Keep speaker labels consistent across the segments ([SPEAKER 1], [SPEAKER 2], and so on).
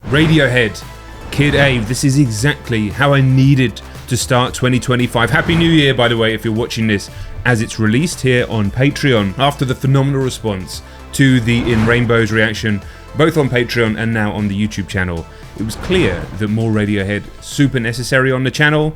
[SPEAKER 1] Radiohead, Kid A. This is exactly how I needed to start 2025. Happy New Year, by the way, if you're watching this as it's released here on Patreon. After the phenomenal response to the In Rainbows reaction, both on Patreon and now on the YouTube channel, it was clear that more Radiohead super necessary on the channel.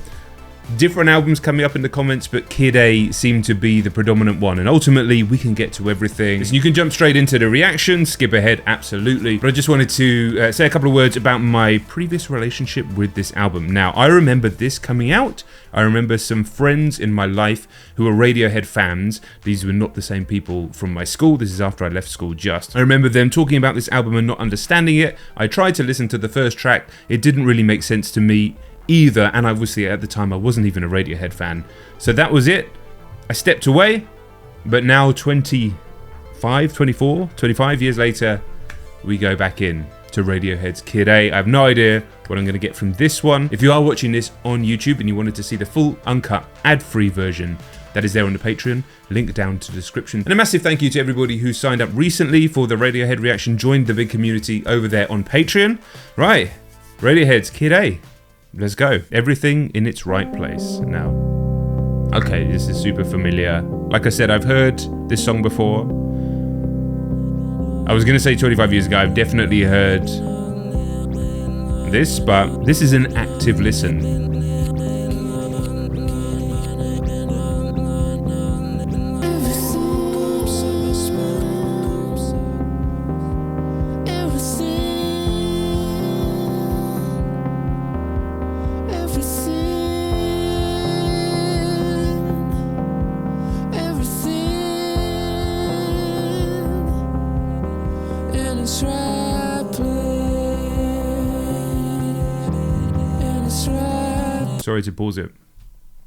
[SPEAKER 1] Different albums coming up in the comments, but Kid A seemed to be the predominant one, and ultimately we can get to everything. So you can jump straight into the reaction, skip ahead, absolutely. But I just wanted to say a couple of words about my previous relationship with this album. Now, I remember this coming out. I remember some friends in my life who were Radiohead fans. These were not the same people from my school. This is after I left school just. I remember them talking about this album and not understanding it. I tried to listen to the first track. It didn't really make sense to me either, and obviously at the time I wasn't even a Radiohead fan. So that was it. I stepped away, but now 25 years later, we go back in to Radiohead's Kid A. I have no idea what I'm going to get from this one. If you are watching this on YouTube and you wanted to see the full, uncut, ad-free version, that is there on the Patreon, link down to the description. And a massive thank you to everybody who signed up recently for the Radiohead reaction, joined the big community over there on Patreon. Right, Radiohead's Kid A. Let's go. Everything in its right place. Now, okay, this is super familiar. Like I said, I've heard this song before. I was going to say 25 years ago. I've definitely heard this, but this is an active listen. Sorry to pause it.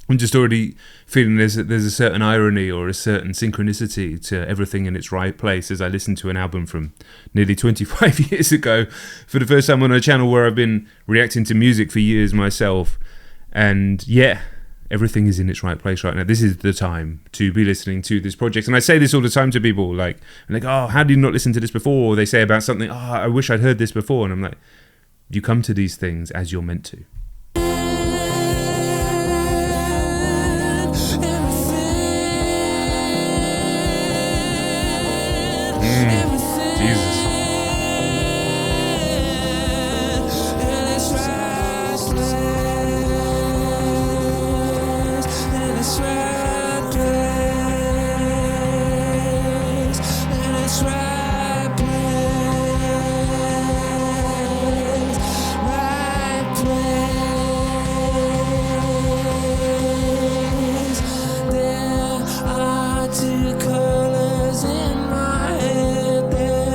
[SPEAKER 1] I'm just already feeling there's a certain irony or a certain synchronicity to everything in its right place as I listen to an album from nearly 25 years ago for the first time on a channel where I've been reacting to music for years myself. And yeah, everything is in its right place right now. This is the time to be listening to this project. And I say this all the time to people, like, oh, how did you not listen to this before? Or they say about something, oh, I wish I'd heard this before. And I'm like, you come to these things as you're meant to. Jesus.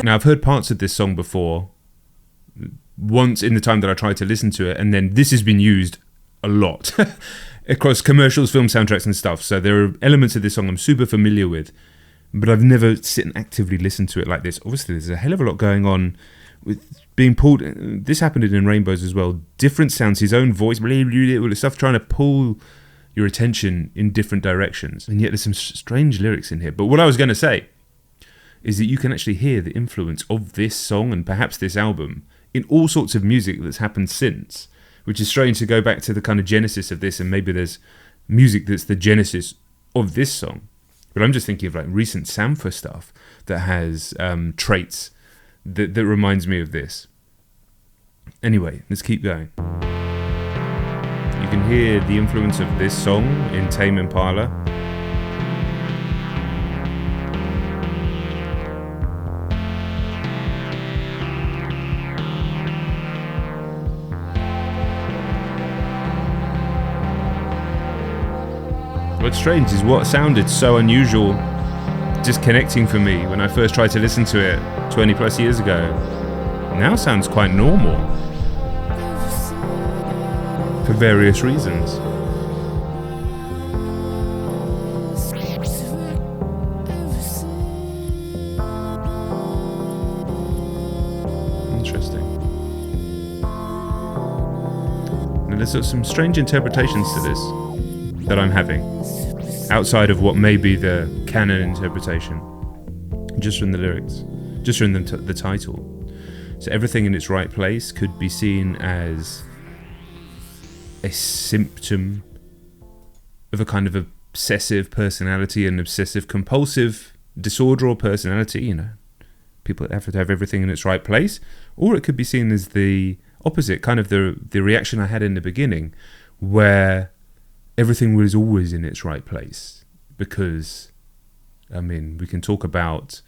[SPEAKER 1] Now, I've heard parts of this song before, once in the time that I tried to listen to it, and then this has been used a lot across commercials, film soundtracks and stuff. So there are elements of this song I'm super familiar with, but I've never sit and actively listened to it like this. Obviously, there's a hell of a lot going on with being pulled. This happened in Rainbows as well. Different sounds, his own voice, all the stuff trying to pull your attention in different directions. And yet there's some strange lyrics in here. But what I was going to say is that you can actually hear the influence of this song and perhaps this album in all sorts of music that's happened since, which is strange to go back to the kind of genesis of this, and maybe there's music that's the genesis of this song. But I'm just thinking of like recent Sampha stuff that has traits that reminds me of this. Anyway, let's keep going. You can hear the influence of this song in Tame Impala. What's strange is what sounded so unusual, disconnecting for me when I first tried to listen to it 20 plus years ago, now sounds quite normal for various reasons. Interesting. Now there's some strange interpretations to this that I'm having, outside of what may be the canon interpretation, just from the lyrics, just from the title. So everything in its right place could be seen as a symptom of a kind of obsessive personality, an obsessive compulsive disorder or personality, you know, people that have to have everything in its right place. Or it could be seen as the opposite, kind of the reaction I had in the beginning, where everything was always in its right place. Because, I mean, we can talk about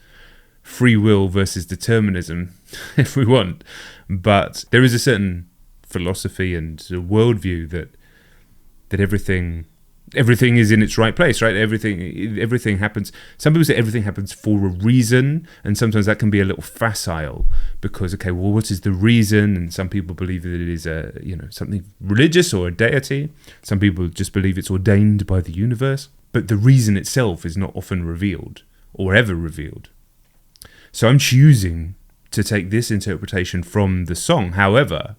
[SPEAKER 1] free will versus determinism if we want, but there is a certain philosophy and a worldview that everything is in its right place, right? Everything happens. Some people say everything happens for a reason, and sometimes that can be a little facile because, okay, well, what is the reason? And some people believe that it is something religious or a deity. Some people just believe it's ordained by the universe, but the reason itself is not often revealed or ever revealed. So I'm choosing to take this interpretation from the song. However,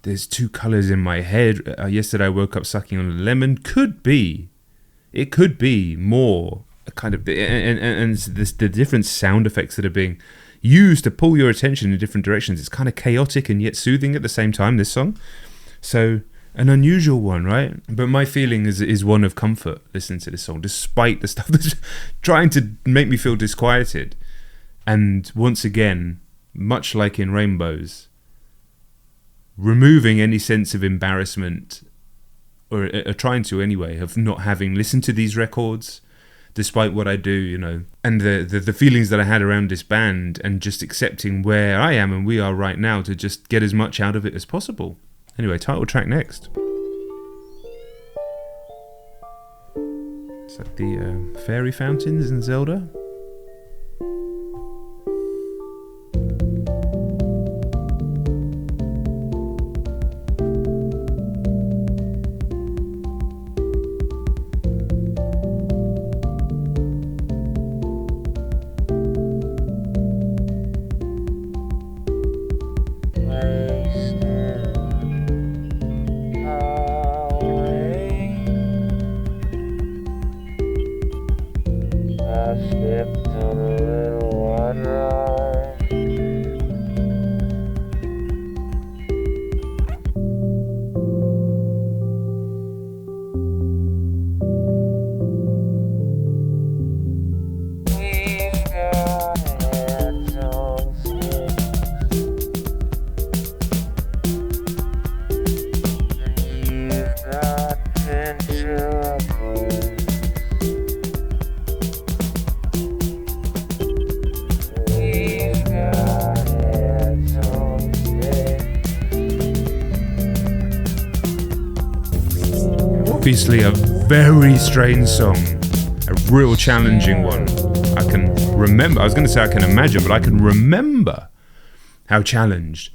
[SPEAKER 1] there's two colours in my head. Yesterday I woke up sucking on a lemon. It could be more a kind of, and the different sound effects that are being used to pull your attention in different directions. It's kind of chaotic and yet soothing at the same time, this song. So an unusual one, right? But my feeling is one of comfort listening to this song, despite the stuff that's trying to make me feel disquieted. And once again, much like in Rainbows, removing any sense of embarrassment, or trying to anyway, of not having listened to these records, despite what I do, you know, and the feelings that I had around this band, and just accepting where I am and we are right now to just get as much out of it as possible. Anyway, title track next. It's like the fairy fountains in Zelda. Obviously a very strange song, a real challenging one. I can remember, I was going to say I can imagine, but I can remember how challenged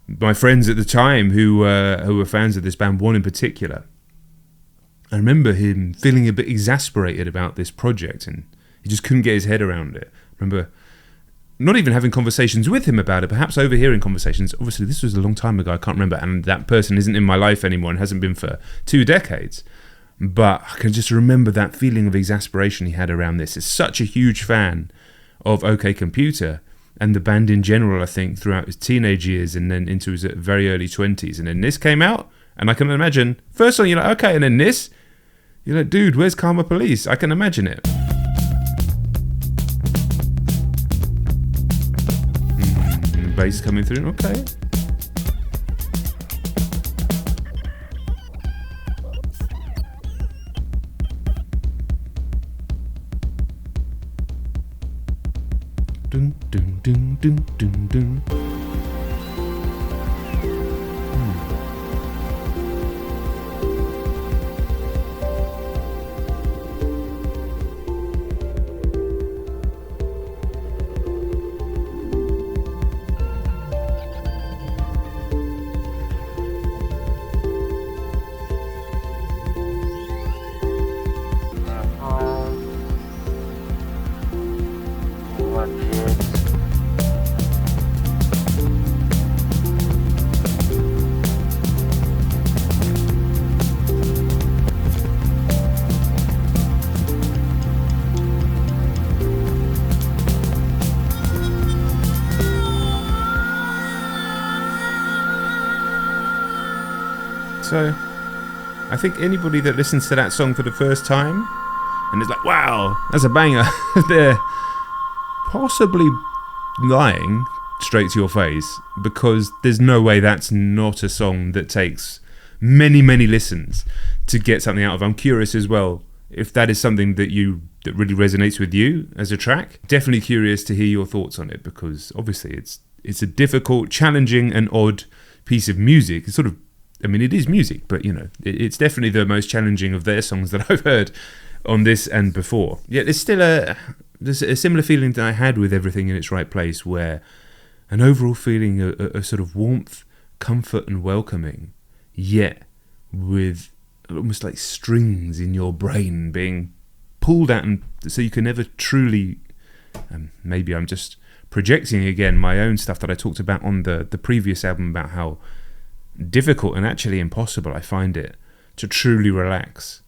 [SPEAKER 1] my friends at the time who were fans of this band, one in particular. I remember him feeling a bit exasperated about this project, and he just couldn't get his head around it. I remember not even having conversations with him about it, perhaps overhearing conversations. Obviously, this was a long time ago, I can't remember, and that person isn't in my life anymore and hasn't been for 2 decades. But I can just remember that feeling of exasperation he had around this. He's such a huge fan of OK Computer and the band in general, I think, throughout his teenage years and then into his very early 20s. And then this came out, and I can imagine, first song, you're like, okay, and then this, you're like, dude, where's Karma Police? I can imagine it. Bass coming through, okay. Dun, dun, dun, dun, dun, dun. So I think anybody that listens to that song for the first time and is like, wow, that's a banger, they're possibly lying straight to your face, because there's no way that's not a song that takes many, many listens to get something out of. I'm curious as well if that is something that really resonates with you as a track. Definitely curious to hear your thoughts on it, because obviously it's a difficult, challenging and odd piece of music. It's sort of, I mean, it is music, but you know, it's definitely the most challenging of their songs that I've heard on this and before. Yet there's still there's a similar feeling that I had with Everything in Its Right Place, where an overall feeling of sort of warmth, comfort and welcoming, yet with almost like strings in your brain being pulled at, and so you can never truly, maybe I'm just projecting again my own stuff that I talked about on the previous album about how difficult and actually impossible I find it to truly relax.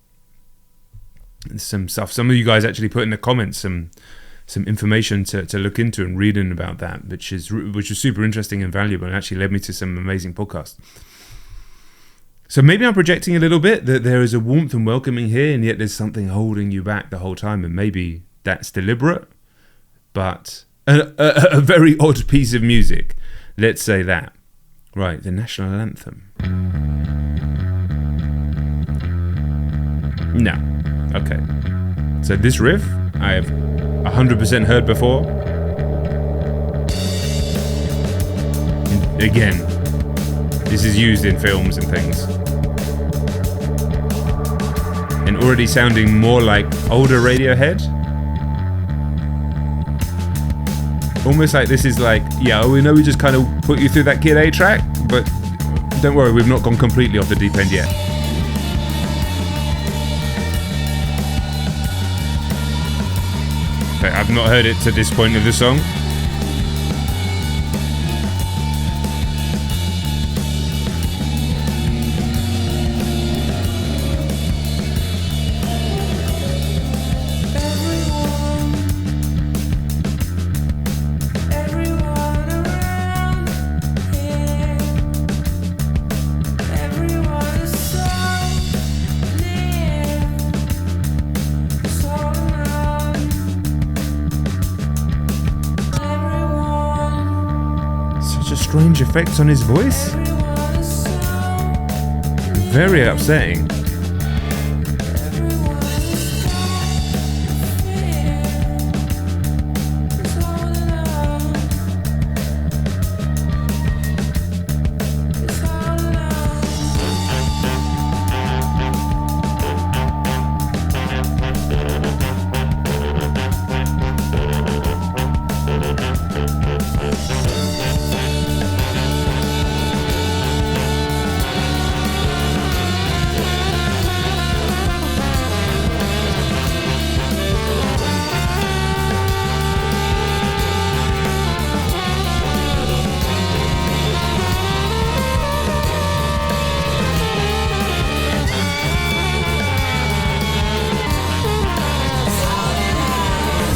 [SPEAKER 1] And some of you guys actually put in the comments some information to look into and reading about that, which is super interesting and valuable, and actually led me to some amazing podcasts. So maybe I'm projecting a little bit that there is a warmth and welcoming here, and yet there's something holding you back the whole time, and maybe that's deliberate, but a very odd piece of music, let's say that. Right, the National Anthem. No. Okay. So this riff, I have 100% heard before. And again, this is used in films and things. And already sounding more like older Radiohead. Almost like this is like, yeah, we know we just kind of put you through that Kid A track, but don't worry, we've not gone completely off the deep end yet. Okay, I've not heard it to this point of the song. Strange effects on his voice. Very upsetting.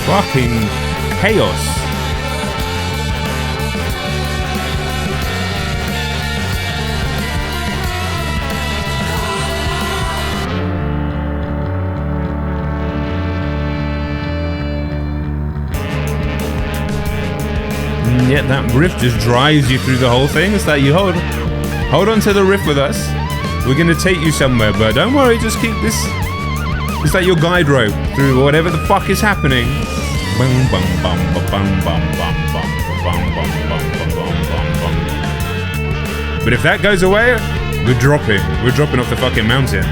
[SPEAKER 1] Fucking chaos. And yet that riff just drives you through the whole thing. It's like you hold on to the riff with us. We're gonna take you somewhere, but don't worry, just keep this. It's like your guide rope through whatever the fuck is happening. But if that goes away, we're dropping off the fucking mountain.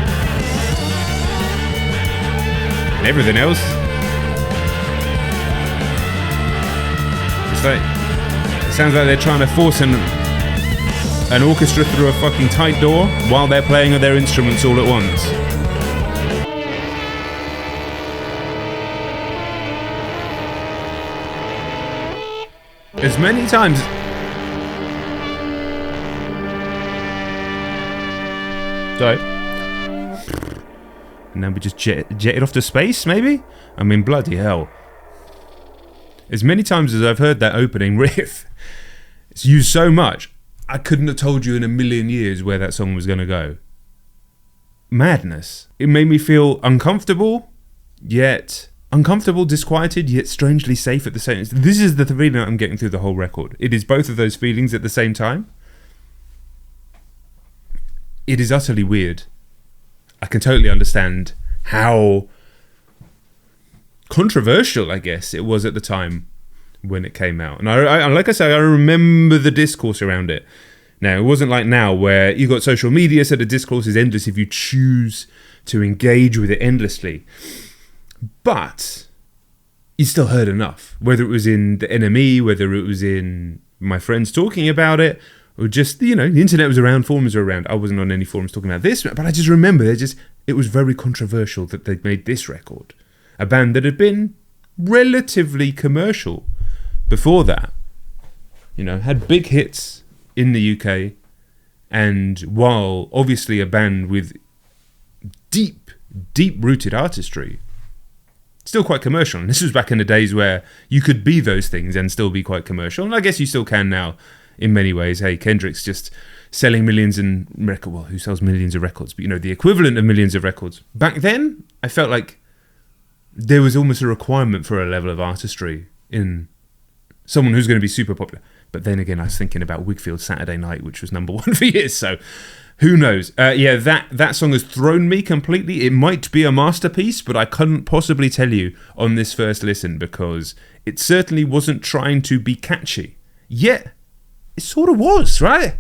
[SPEAKER 1] And everything else, it's like, it sounds like they're trying to force an orchestra through a fucking tight door while they're playing their instruments all at once. As many times. Sorry. And then we just jetted off to space, maybe? I mean, bloody hell. As many times as I've heard that opening riff, it's used so much, I couldn't have told you in a million years where that song was going to go. madness. It made me feel uncomfortable, disquieted, yet strangely safe at the same time. This is the feeling I'm getting through the whole record. It is both of those feelings at the same time. It is utterly weird. I can totally understand how controversial, I guess, it was at the time when it came out. And I like I say, I remember the discourse around it. Now, it wasn't like now where you got social media, so the discourse is endless if you choose to engage with it endlessly. But you still heard enough, whether it was in the NME, whether it was in my friends talking about it, or just, the internet was around, forums were around. I wasn't on any forums talking about this, but I just remember it was very controversial that they'd made this record. A band that had been relatively commercial before that, had big hits in the UK, and while obviously a band with deep-rooted artistry, still quite commercial. And this was back in the days where you could be those things and still be quite commercial. And I guess you still can now in many ways. Hey, Kendrick's just selling millions in record. Well, who sells millions of records? But, the equivalent of millions of records. Back then, I felt like there was almost a requirement for a level of artistry in someone who's going to be super popular. But then again, I was thinking about Wigfield Saturday Night, which was number one for years. So who knows? That song has thrown me completely. It might be a masterpiece, but I couldn't possibly tell you on this first listen because it certainly wasn't trying to be catchy. Yet, it sort of was, right?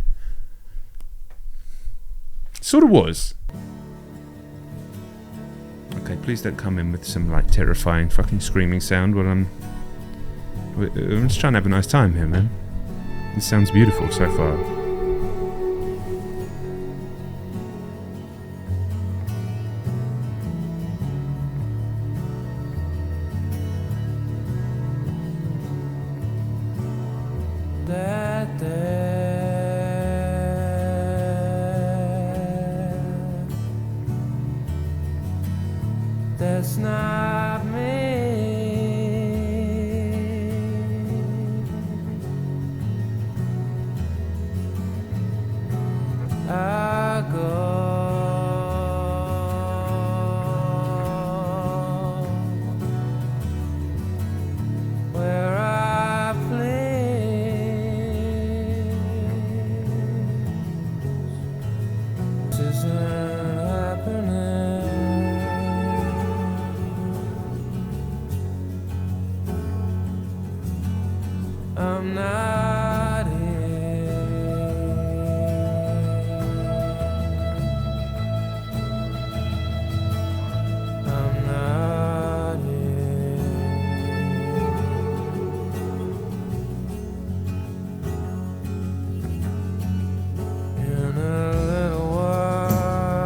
[SPEAKER 1] Sort of was. Okay, please don't come in with some terrifying fucking screaming sound while I'm just trying to have a nice time here, man. This sounds beautiful so far.
[SPEAKER 2] That's not me. I go where I please. This isn't happening. I'm not here. I'm not here. In a little while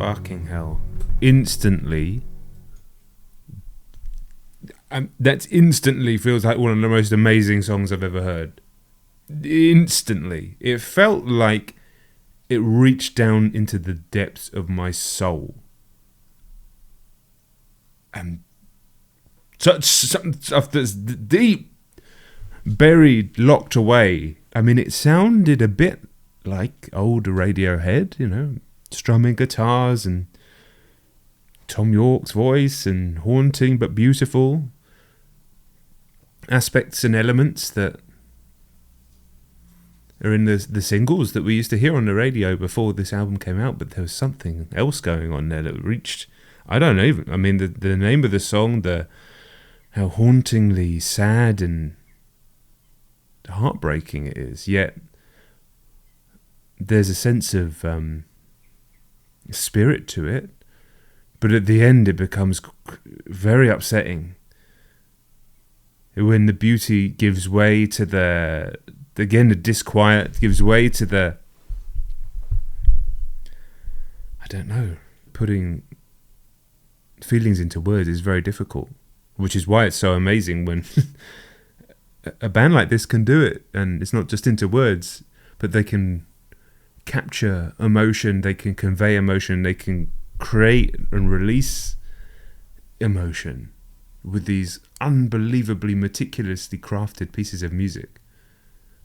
[SPEAKER 1] Fucking hell. Instantly. That instantly feels like one of the most amazing songs I've ever heard. Instantly. It felt like it reached down into the depths of my soul. And such stuff that's deep, buried, locked away. I mean, it sounded a bit like old Radiohead, you know, strumming guitars and Tom York's voice and haunting but beautiful aspects and elements that are in the singles that we used to hear on the radio before this album came out. But there was something else going on there that reached, I don't know even, I mean, the name of the song, how hauntingly sad and heartbreaking it is, yet there's a sense of spirit to it. But at the end, it becomes very upsetting when the beauty gives way to the disquiet, gives way to the, I don't know, putting feelings into words is very difficult, which is why it's so amazing when a band like this can do it. And it's not just into words, but they can capture emotion, they can convey emotion, they can create and release emotion with these unbelievably meticulously crafted pieces of music.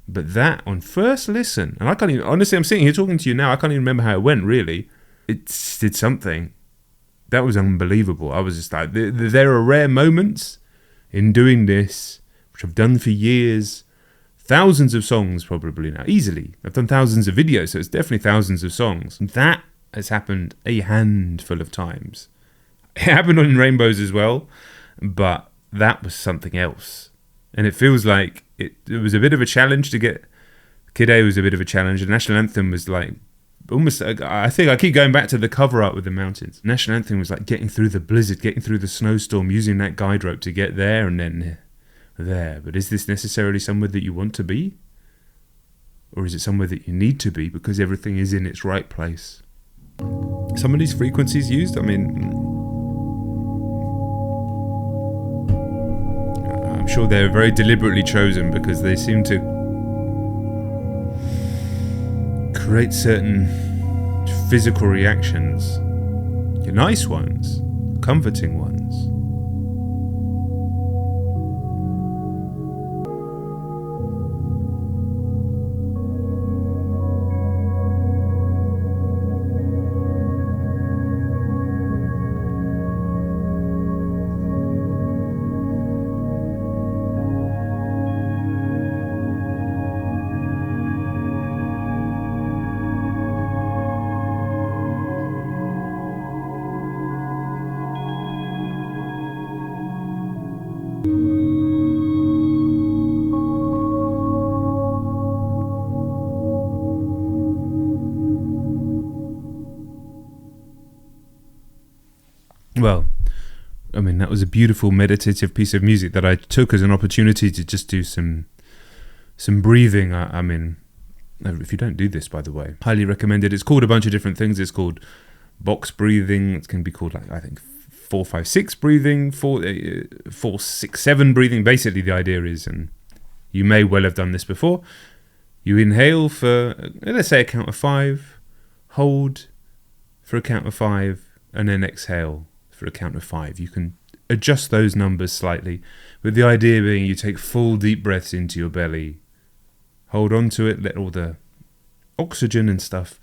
[SPEAKER 1] But that, on first listen, and I can't even, honestly, I'm sitting here talking to you now, I can't even remember how it went, really. It did something. That was unbelievable. I was just like, there are rare moments in doing this, which I've done for years, thousands of songs probably now, easily. I've done thousands of videos, so it's definitely thousands of songs. That has happened a handful of times. It happened on Rainbows as well, but that was something else. And it feels like it was a bit of a challenge to get. Kid A was a bit of a challenge. The National Anthem was like almost. I think I keep going back to the cover art with the mountains. National Anthem was like getting through the blizzard, getting through the snowstorm, using that guide rope to get there and then there. But is this necessarily somewhere that you want to be? Or is it somewhere that you need to be because everything is in its right place? Some of these frequencies used, I mean, I'm sure they're very deliberately chosen because they seem to create certain physical reactions, nice ones, comforting ones. Well, I mean, that was a beautiful meditative piece of music that I took as an opportunity to just do some breathing. I mean, if you don't do this, by the way, highly recommended. It's called a bunch of different things. It's called box breathing. It can be called, like, I think 4-5-6 breathing, 4-6-7 breathing. Basically, the idea is, and you may well have done this before, you inhale for, let's say, a count of 5, hold for a count of 5, and then exhale for a count of 5. You can adjust those numbers slightly, but the idea being you take full deep breaths into your belly, hold on to it, let all the oxygen and stuff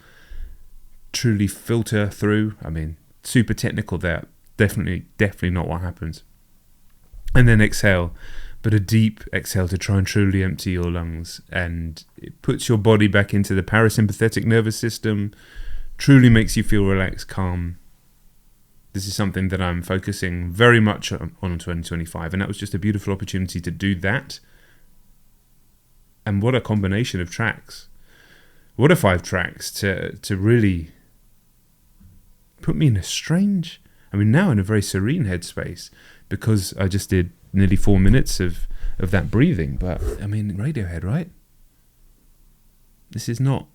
[SPEAKER 1] truly filter through. I mean, super technical there. Definitely not what happens. And then exhale, but a deep exhale to try and truly empty your lungs. And it puts your body back into the parasympathetic nervous system, truly makes you feel relaxed, calm. This is something that I'm focusing very much on in 2025, and that was just a beautiful opportunity to do that. And what a combination of tracks. What a 5 tracks to really put me in a strange, I mean, now in a very serene headspace, because I just did nearly 4 minutes of that breathing. But, I mean, Radiohead, right? This is not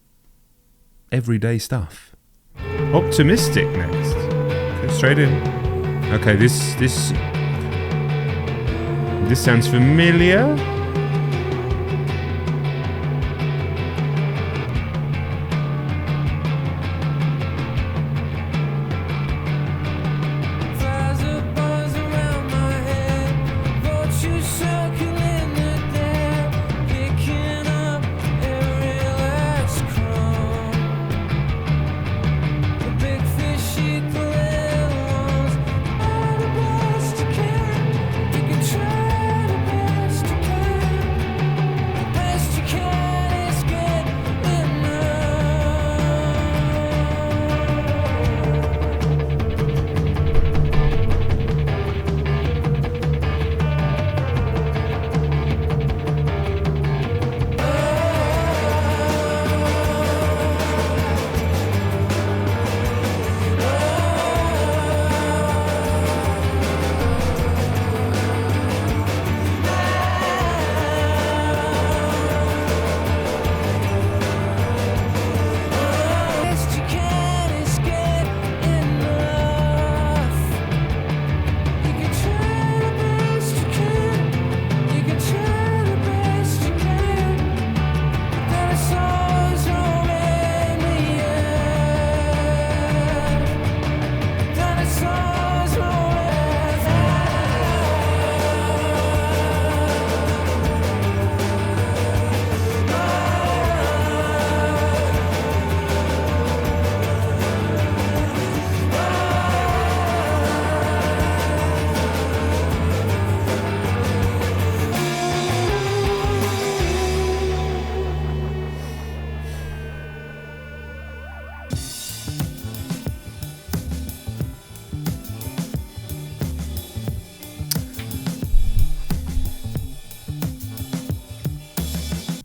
[SPEAKER 1] everyday stuff. Optimistic next. Go straight in. Okay, this sounds familiar.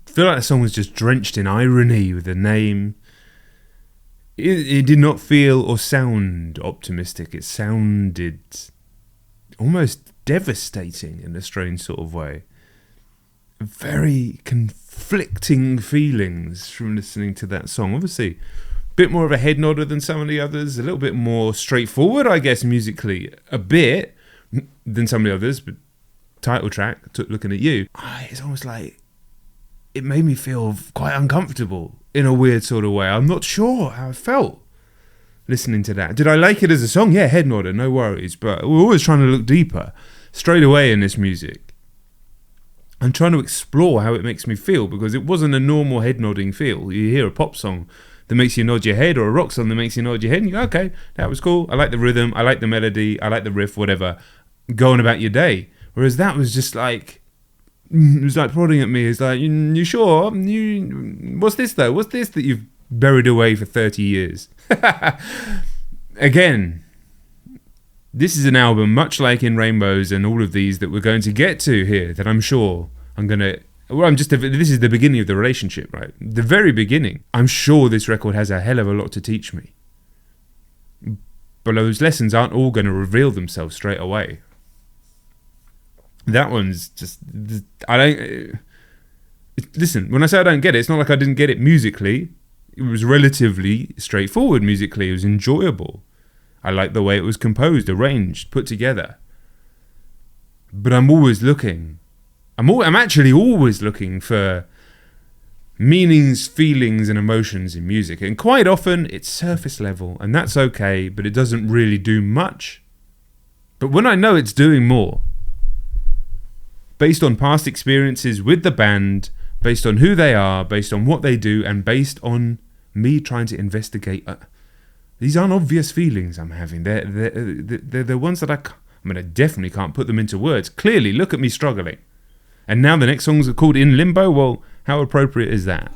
[SPEAKER 1] I feel like the song was just drenched in irony with the name. It did not feel or sound optimistic. It sounded almost devastating in a strange sort of way. Very conflicting feelings from listening to that song. Obviously, a bit more of a head nodder than some of the others. A little bit more straightforward, I guess, musically. A bit than some of the others. But title track, Looking at You. It's almost like it made me feel quite uncomfortable in a weird sort of way. I'm not sure how I felt listening to that. Did I like it as a song? Yeah, head nodder, no worries. But we're always trying to look deeper straight away in this music. I'm trying to explore how it makes me feel, because it wasn't a normal head nodding feel. You hear a pop song that makes you nod your head, or a rock song that makes you nod your head, and you go, okay, that was cool. I like the rhythm, I like the melody, I like the riff, whatever. Go on about your day. Whereas that was just like, it was like prodding at me. It's like, you sure? What's this though? What's this that you've buried away for 30 years? Again, this is an album, much like In Rainbows and all of these that we're going to get to here, that I'm sure this is the beginning of the relationship, right? The very beginning. I'm sure this record has a hell of a lot to teach me. But those lessons aren't all going to reveal themselves straight away. That one's just, listen, when I say I don't get it, it's not like I didn't get it musically. It was relatively straightforward musically. It was enjoyable. I liked the way it was composed, arranged, put together. But I'm always looking. I'm actually always looking for meanings, feelings, and emotions in music. And quite often it's surface level, and that's okay, but it doesn't really do much. But when I know it's doing more, based on past experiences with the band, based on who they are, based on what they do, and based on me trying to investigate. These aren't obvious feelings I'm having. They're the ones that I definitely can't put them into words. Clearly, look at me struggling. And now the next songs are called In Limbo. Well, how appropriate is that?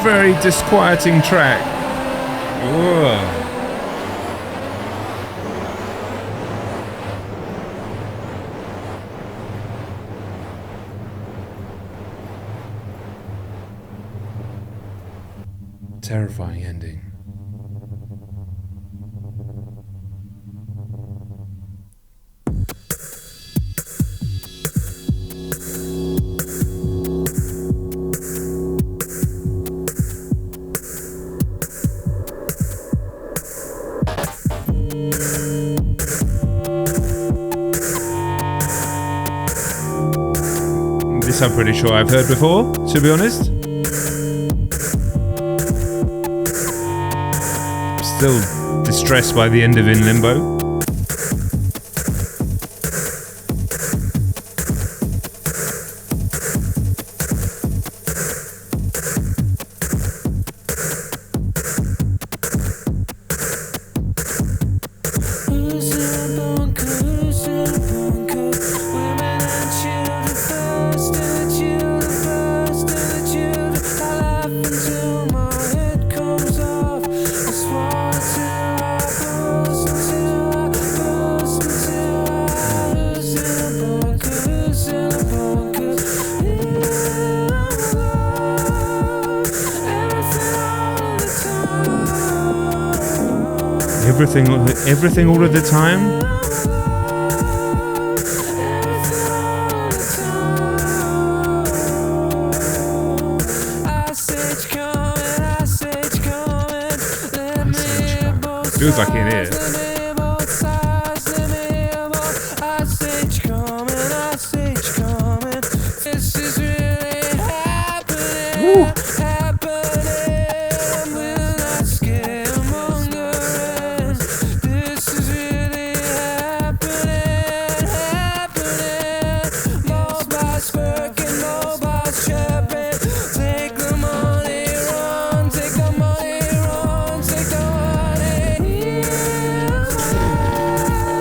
[SPEAKER 1] very disquieting track. Ugh. Terrifying ending. This I'm pretty sure I've heard before, to be honest. Still distressed by the end of In Limbo. Everything all of the time. Feels like in here.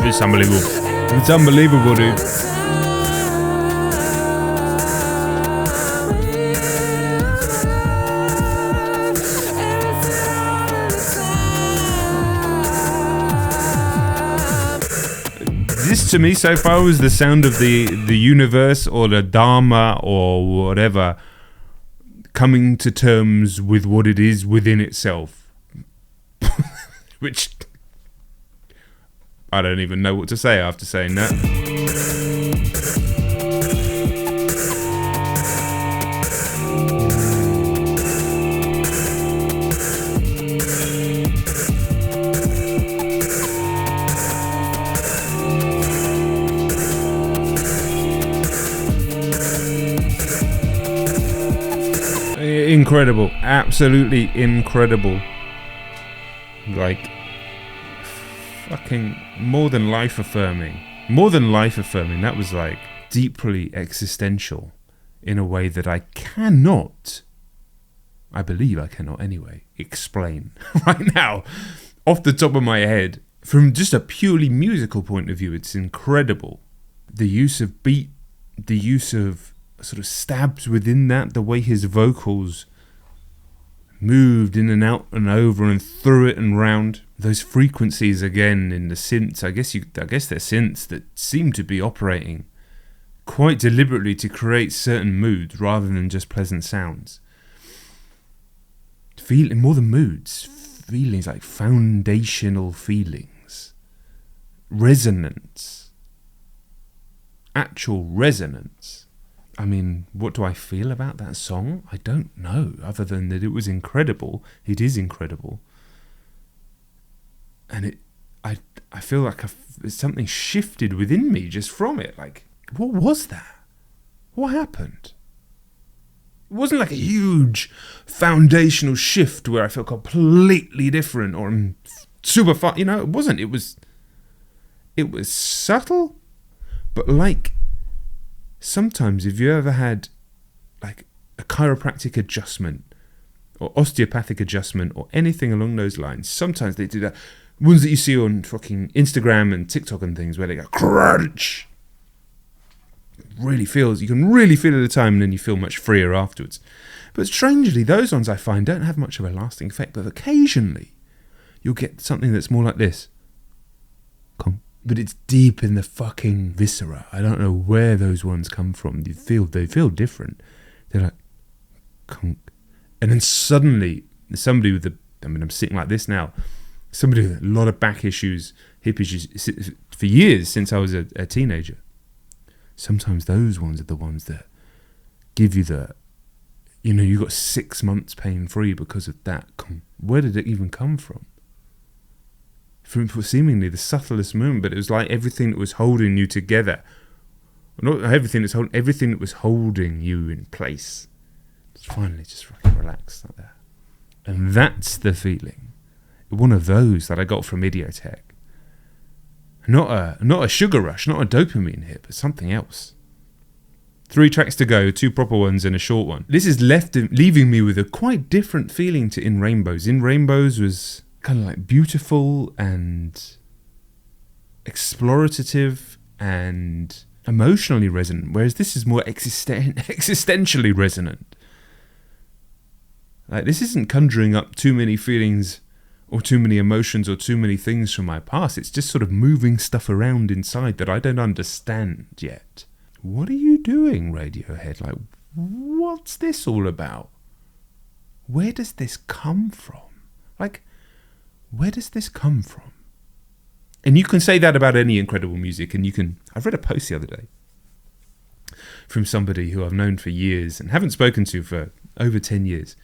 [SPEAKER 1] It's unbelievable. It's unbelievable, dude. This to me so far was the sound of the universe or the Dharma or whatever coming to terms with what it is within itself. Which I don't even know what to say after saying that. Incredible. Absolutely incredible. Like, fucking more than life affirming. More than life affirming. That was like deeply existential in a way that I cannot, I believe I cannot anyway, explain right now off the top of my head. From just a purely musical point of view, it's incredible. The use of beat, the use of sort of stabs within that, the way his vocals moved in and out and over and through it and round. Those frequencies again in the synths, I guess they're synths that seem to be operating quite deliberately to create certain moods rather than just pleasant sounds. Feeling more than moods, feelings like foundational feelings, resonance, actual resonance. I mean, what do I feel about that song? I don't know, other than that it was incredible. It is incredible. And I feel like something shifted within me just from it. Like, what was that? What happened? It wasn't like a huge foundational shift where I felt completely different or super fun. You know, it wasn't. It was subtle, but like, sometimes if you ever had like a chiropractic adjustment or osteopathic adjustment or anything along those lines, sometimes they do that. Ones that you see on fucking Instagram and TikTok and things where they go crunch. You can really feel it at the time and then you feel much freer afterwards. But strangely, those ones I find don't have much of a lasting effect, but occasionally you'll get something that's more like this. Conk. But it's deep in the fucking viscera. I don't know where those ones come from. They feel different. They're like, conk. And then suddenly, somebody with I'm sitting like this now, somebody with a lot of back issues, hip issues, for years since I was a teenager. Sometimes those ones are the ones that give you you got 6 months pain free because of that. Where did it even come from? From seemingly the subtlest movement, but it was like everything that was holding you together. Not everything everything that was holding you in place. Just finally just fucking relaxed like that. And that's the feeling. One of those that I got from Idioteque. Not a sugar rush, not a dopamine hit, but something else. 3 tracks to go, 2 proper ones and a short one. This is leaving me with a quite different feeling to In Rainbows. In Rainbows was kind of like beautiful and explorative and emotionally resonant, whereas this is more existentially resonant. Like, this isn't conjuring up too many feelings or too many emotions or too many things from my past. It's just sort of moving stuff around inside that I don't understand yet. What are you doing, Radiohead? Like, what's this all about? Where does this come from? Like, where does this come from? And you can say that about any incredible music, and I've read a post the other day from somebody who I've known for years and haven't spoken to for over 10 years,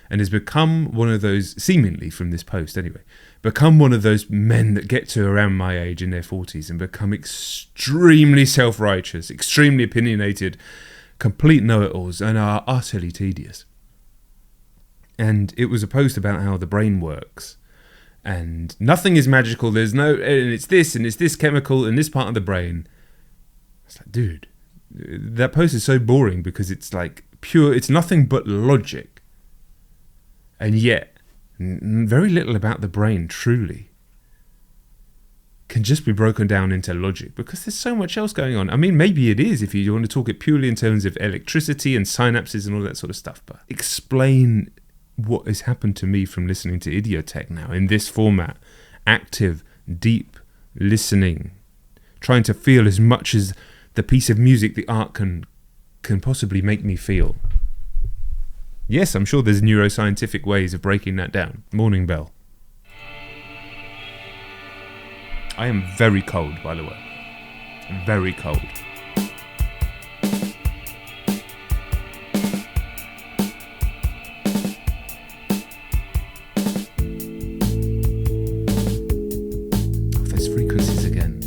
[SPEAKER 1] and has become one of those, seemingly from this post anyway, become one of those men that get to around my age in their 40s and become extremely self-righteous, extremely opinionated, complete know-it-alls, and are utterly tedious. And it was a post about how the brain works, and nothing is magical, and it's this chemical in this part of the brain. It's like, dude, that post is so boring because it's like it's nothing but logic. And yet, very little about the brain, truly, can just be broken down into logic because there's so much else going on. I mean, maybe it is if you want to talk it purely in terms of electricity and synapses and all that sort of stuff. But explain what has happened to me from listening to Idioteque now in this format. Active, deep listening. Trying to feel as much as the piece of music, the art can possibly make me feel. Yes, I'm sure there's neuroscientific ways of breaking that down. Morning bell. I am very cold, by the way. Very cold. There's frequencies again.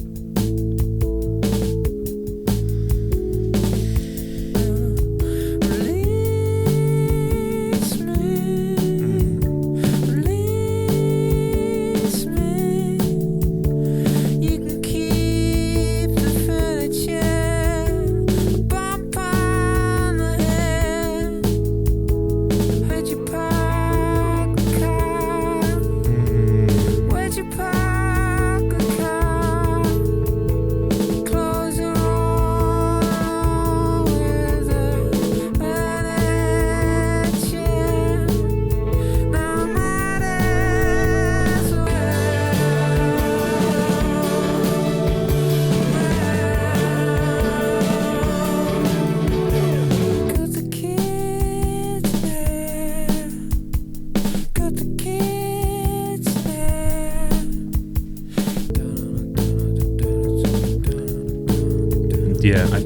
[SPEAKER 1] Yeah, I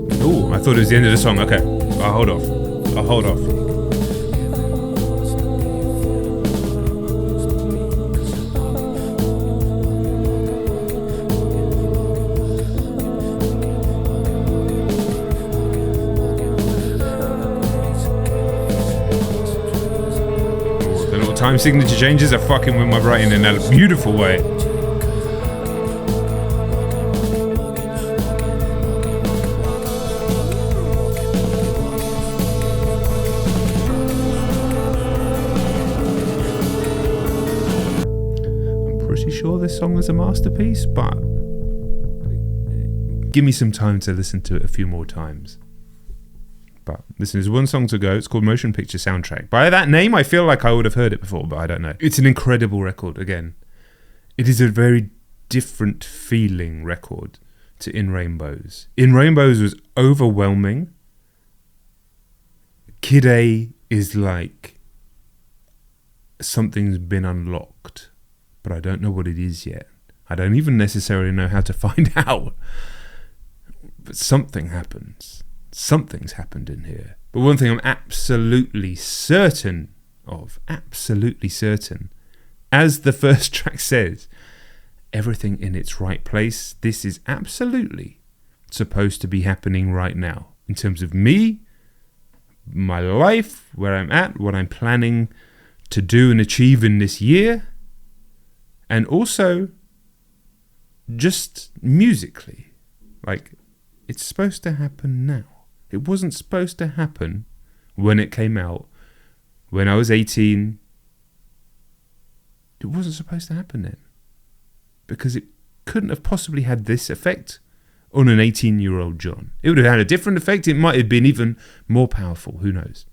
[SPEAKER 1] thought it was the end of the song. Okay, I'll hold off. The little time signature changes are fucking with my brain in a beautiful way. Sure, this song is a masterpiece, but give me some time to listen to it a few more times. But listen, there's one song to go. It's called Motion Picture Soundtrack. By that name, I feel like I would have heard it before, but I don't know. It's an incredible record, again. It is a very different feeling record to In Rainbows. In Rainbows was overwhelming. Kid A is like something's been unlocked, but I don't know what it is yet. I don't even necessarily know how to find out. But something happens. Something's happened in here. But one thing I'm absolutely certain of, as the first track says, everything in its right place. This is absolutely supposed to be happening right now. In terms of me, my life, where I'm at, what I'm planning to do and achieve in this year, and also just musically. Like, it's supposed to happen now. It wasn't supposed to happen when it came out, when I was 18. It wasn't supposed to happen then. Because it couldn't have possibly had this effect on an 18-year-old John. It would have had a different effect. It might have been even more powerful. Who knows?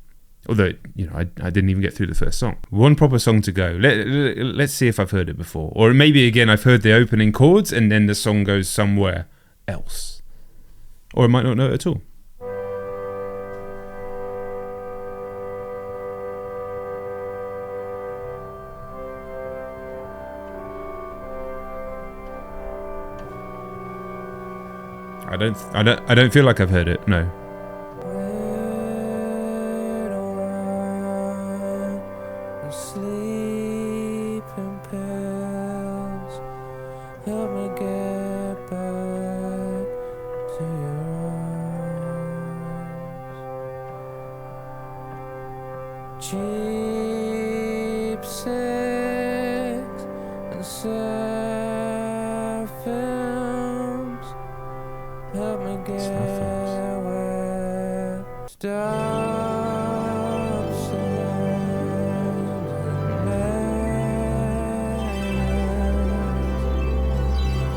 [SPEAKER 1] Although, I didn't even get through the first song. One proper song to go. Let's see if I've heard it before. Or maybe, again, I've heard the opening chords and then the song goes somewhere else. Or I might not know it at all. I don't feel like I've heard it. No.
[SPEAKER 2] Sleeping pills help me get back to your arms. Cheap sex and sad films help me get where. Stop sending letters.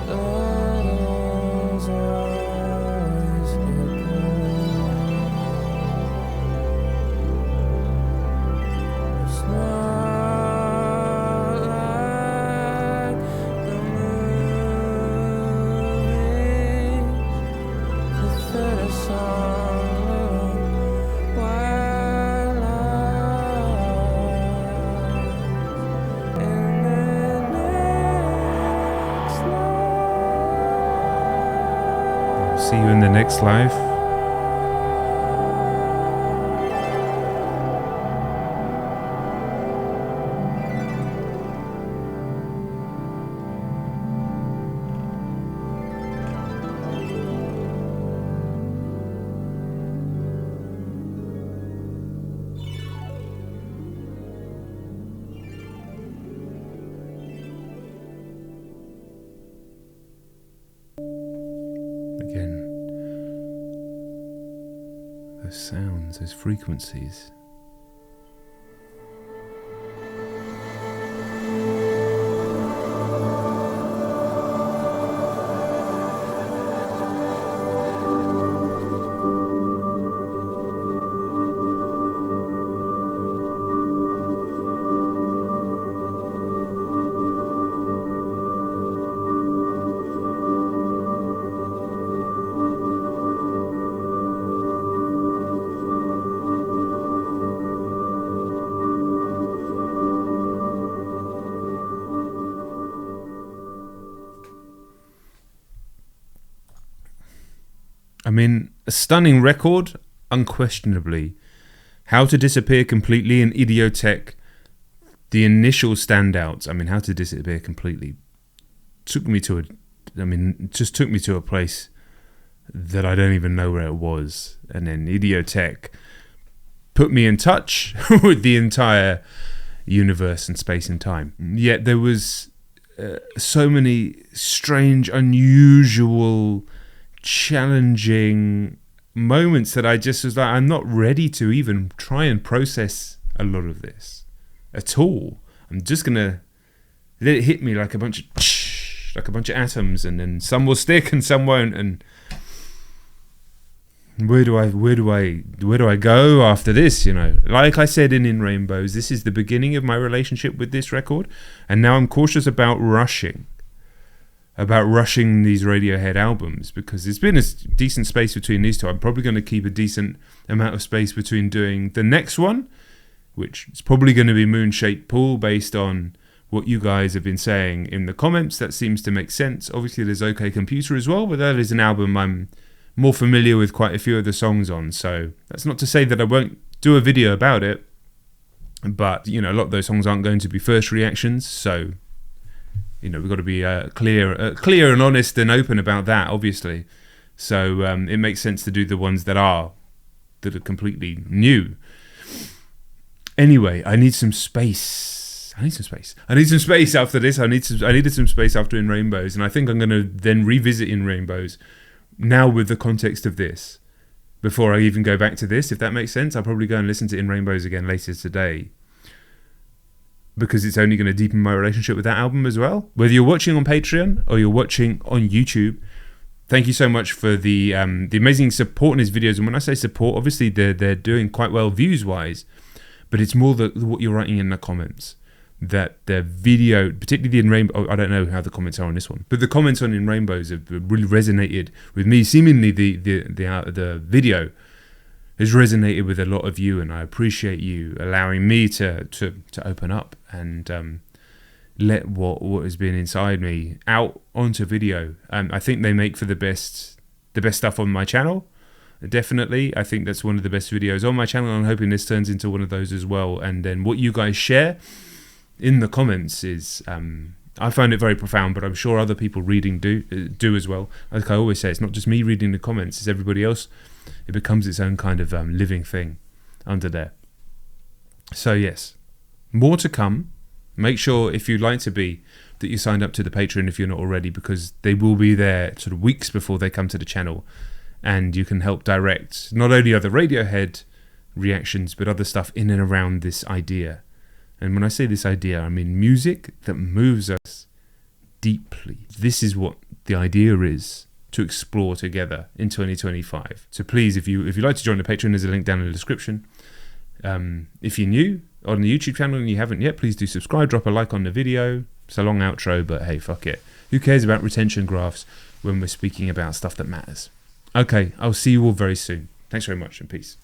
[SPEAKER 2] Always get it's not like the movies. The third song, little white lies. In the next life.
[SPEAKER 1] See you in the next life. Again, those sounds, those frequencies. I mean, a stunning record, unquestionably. How to Disappear Completely and Idioteque, the initial standouts. I mean, How to Disappear Completely took me to just took me to a place that I don't even know where it was. And then Idioteque put me in touch with the entire universe and space and time. Yet there was so many strange, unusual, challenging moments that I just was like, I'm not ready to even try and process a lot of this at all. I'm just gonna let it hit me like a bunch of atoms, and then some will stick and some won't. And where do I go after this? You know, like I said in Rainbows, this is the beginning of my relationship with this record, and now I'm cautious about rushing these Radiohead albums, because there's been a decent space between these two. I'm probably going to keep a decent amount of space between doing the next one, which is probably going to be Moon-Shaped Pool, based on what you guys have been saying in the comments. That seems to make sense. Obviously there's OK Computer as well, but that is an album I'm more familiar with quite a few of the songs on, so that's not to say that I won't do a video about it, but you know, a lot of those songs aren't going to be first reactions, so you know, we've got to be clear and honest and open about that, obviously. So it makes sense to do the ones that are completely new. Anyway, I need some space after this. I needed some space after In Rainbows, and I think I'm going to then revisit In Rainbows now with the context of this, before I even go back to this, if that makes sense. I'll probably go and listen to In Rainbows again later today, because it's only going to deepen my relationship with that album as well. Whether you're watching on Patreon or you're watching on YouTube, thank you so much for the amazing support in his videos. And when I say support, obviously they're doing quite well views wise, but it's more what you're writing in the comments. That the video, particularly in Rainbow, I don't know how the comments are on this one, but the comments on In Rainbows have really resonated with me. Seemingly the video has resonated with a lot of you, and I appreciate you allowing me to open up and let what has been inside me out onto video. I think they make for the best stuff on my channel. Definitely, I think that's one of the best videos on my channel, and I'm hoping this turns into one of those as well. And then what you guys share in the comments is, I find it very profound, but I'm sure other people reading do as well. Like I always say, it's not just me reading the comments, it's everybody else. It becomes its own kind of living thing under there. So yes, more to come. Make sure, if you'd like to be, that you signed up to the Patreon if you're not already, because they will be there sort of weeks before they come to the channel, and you can help direct not only other Radiohead reactions, but other stuff in and around this idea. And when I say this idea, I mean music that moves us deeply. This is what the idea is to explore together in 2025. So please, if you'd like to join the Patreon, there's a link down in the description. If you're new on the YouTube channel and you haven't yet, please do subscribe, drop a like on the video. It's a long outro, but hey, fuck it. Who cares about retention graphs when we're speaking about stuff that matters? Okay, I'll see you all very soon. Thanks very much, and peace.